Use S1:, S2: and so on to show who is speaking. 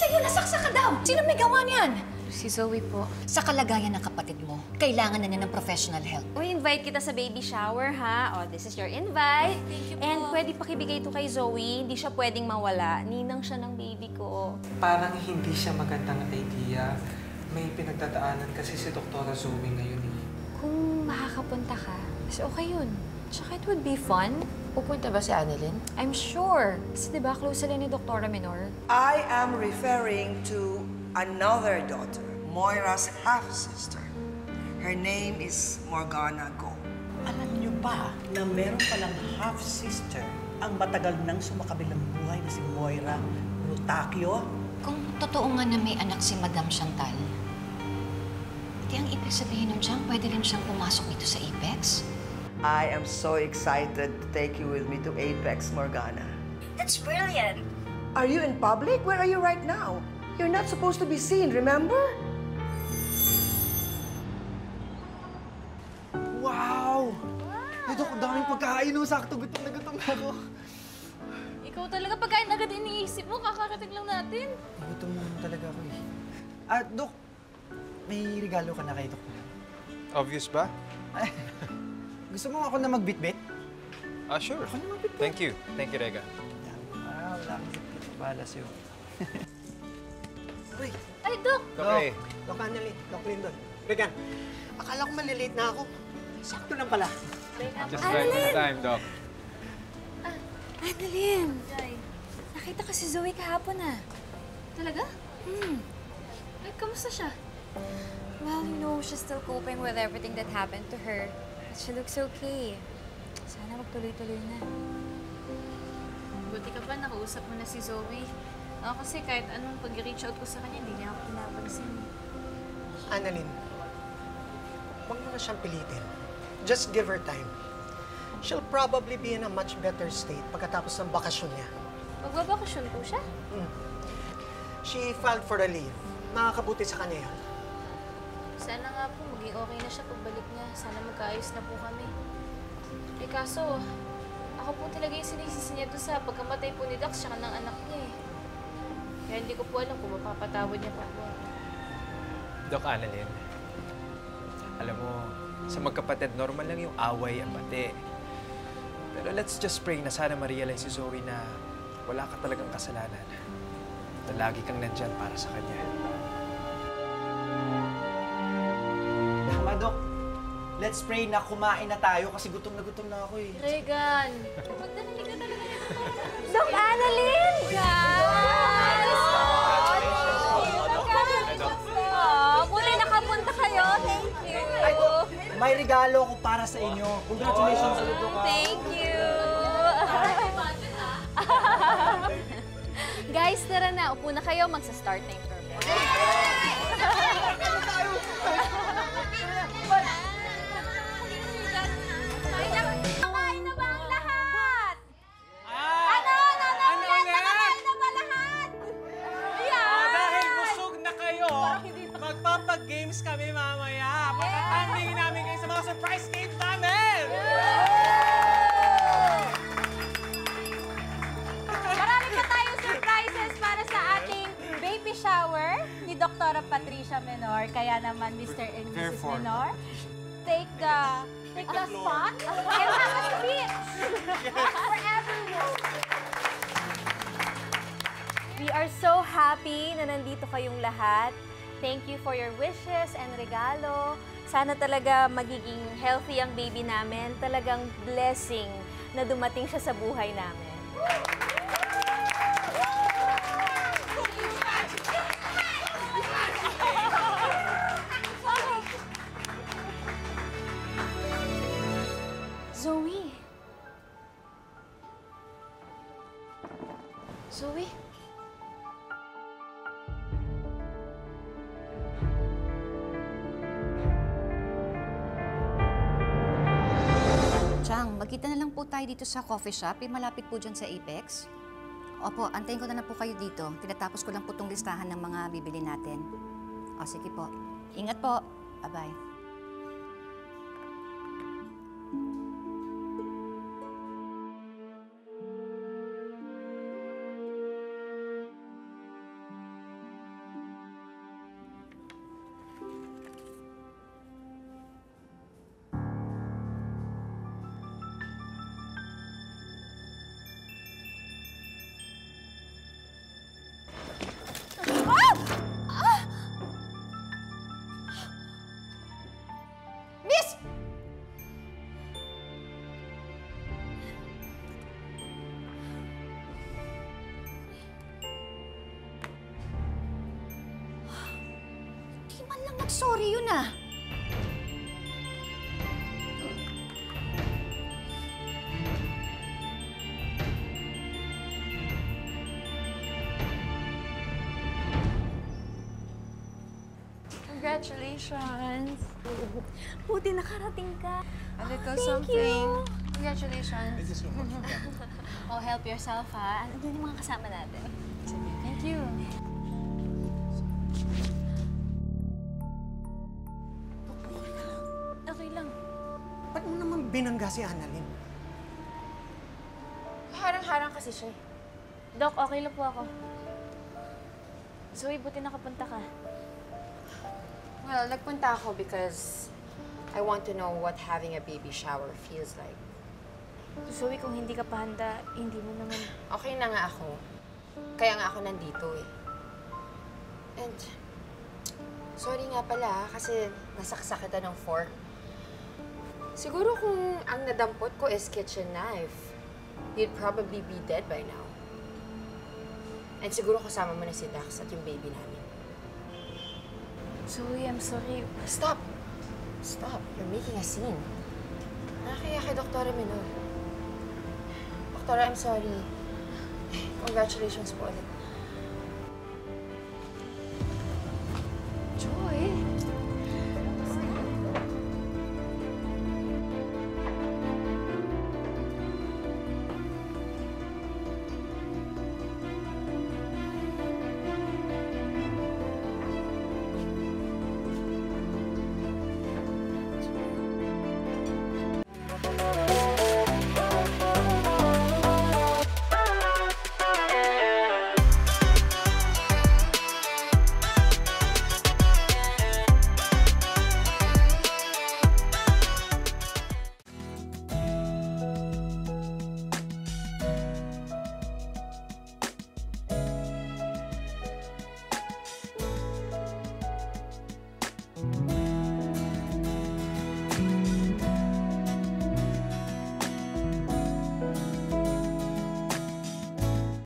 S1: Sige, nasaksak ka daw! Sino may gawa niyan?
S2: Si Zoe po.
S1: Sa kalagayan ng kapatid mo, kailangan na niya ng professional help.
S2: Uy, invite kita sa baby shower, ha? Oh, this is your invite.
S1: Thank you po.
S2: And pwede pakibigay ito kay Zoe. Hindi siya pwedeng mawala. Ninang siya ng baby ko.
S3: Parang hindi siya magandang idea. May pinagdadaanan kasi si Doktora Zoe ngayon eh.
S2: Kung makakapunta ka, mas okay yun. Tsaka it would be fun.
S1: Pupunta ba si Annalyn?
S2: I'm sure. Kasi diba, close sila ni Doktora Menor.
S4: I am referring to another daughter, Moira's half-sister. Her name is Morgana Go.
S5: Alam niyo ba na meron palang half-sister ang matagal nang sumakabilang buhay na si Moira Rutacchio?
S1: Kung totoo nga na may anak si Madam Chantal, di ang ibig sabihin nun siyang pwede rin siyang pumasok dito sa Apex?
S4: I am so excited to take you with me to Apex, Morgana.
S1: That's brilliant!
S4: Are you in public? Where are you right now? You're not supposed to be seen, remember?
S3: Wow! Ito, ang daming pagkain no. Sakto, gutom na ako.
S2: Ikaw talaga pagkain agad iniisip mo, kakarating lang natin.
S3: Gutom na talaga ako eh. Dok, may regalo ka na kay Dok.
S6: Obvious ba?
S3: Gusto mo ako na magbitbit?
S6: Sure.
S3: Ako na magbitbit.
S6: Thank you. Thank you, Rega.
S3: Wala akong bitbit. Bahala sa'yo.
S5: Uy,
S2: Ay, Dok!
S6: Okay.
S5: Doc Annalyn, Doc Lindon. Regan, akala ko malilate na ako. Sakto lang pala.
S6: Just right on time, Doc.
S2: Annalyn! Nakita ko si Zoe kahapon, Talaga? Ay, kamusta siya? Well, you know, she's still coping with everything that happened to her. But she looks okay. Sana magtuloy-tuloy na.
S7: Buti ka pa, nakausap mo na si Zoe. Ako kasi kahit anong pag-reach out ko sa kanya, hindi niya ako pinapansin.
S5: Annalyn, huwag mo na siyang pilitin. Just give her time. She'll probably be in a much better state pagkatapos ng bakasyon niya.
S7: Magbabakasyon po siya?
S5: She filed for a leave. Makakabuti sa kanya yun.
S7: Sana nga po, maging okay na siya pagbalik niya. Sana magkaayos na po kami. Eh kaso, ako po talaga yung sinisisi niya doon sa pagkamatay po ni Dax siya ng anak niya eh. Kaya hindi ko po alam kung mapapatawad niya pa po.
S6: Doc Annalyn, alam mo, sa magkapatid, normal lang yung away at pati. Pero let's just pray na sana ma-realize si Zoe na wala ka talagang kasalanan. Na lagi kang nandyan para sa kanya.
S3: Tama, Dok. Let's pray na kumain na tayo kasi gutom na ako eh.
S7: Regan! Magdalali ka talaga yan.
S2: Doc Annalyn! Muli nakapunta kayo. Thank you.
S5: Ay, Dok, may regalo ko para sa inyo. Congratulations ulit, Dok.
S2: Thank you. Guys, tara na. Upo na kayo. Magsa-start na yung program. Nakain na ba ang lahat? Ano? Nakakain na ba lahat? Yan!
S3: Dahil busog na kayo, magpapag-games kami mamaya. Pakatanding namin kayo sa mga surprise games namin!
S2: Marami pa tayong surprises para sa ating baby shower ni Dr. Patricia Menor. Kaya naman, Mr. and Mrs. Menor, take the spot and have a speech for everyone. We are so happy na nandito kayong lahat. Thank you for your wishes and regalo. Sana talaga magiging healthy ang baby namin. Talagang blessing na dumating siya sa buhay namin. Zoe. Zoe?
S1: Chang, magkita na lang po tayo dito sa coffee shop. Malapit po dyan sa Apex. Opo, antayin ko na lang po kayo dito. Tinatapos ko lang po itong listahan ng mga bibili natin. O, sige po. Ingat po. Bye-bye. Nag-sorry yun ah.
S8: Congratulations.
S2: Buti nakarating ka.
S8: A little something. Congratulations.
S2: Oh, help yourself, ha? Ano yung mga kasama natin?
S8: Thank you.
S2: Okay lang.
S5: Ba't mo naman binangga si Annalyn?
S8: Harang-harang kasi siya.
S7: Doc, okay lang po ako. Zoe, buti nakapunta ka.
S8: Well, nagpunta ako because I want to know what having a baby shower feels like.
S7: Zoe, kung hindi ka pa handa, hindi mo naman...
S8: Okay na nga ako. Kaya nga ako nandito eh. And, sorry nga pala kasi nasaksak kita ng fork. Siguro kung ang nadampot ko is kitchen knife, you'd probably be dead by now. And siguro kasama mo na si Dax at yung baby namin.
S7: Zoe, I'm sorry.
S8: Stop! Stop. You're making a scene. Nakakaya kay Doktora Menor. Doktora, I'm sorry. Congratulations po ulit.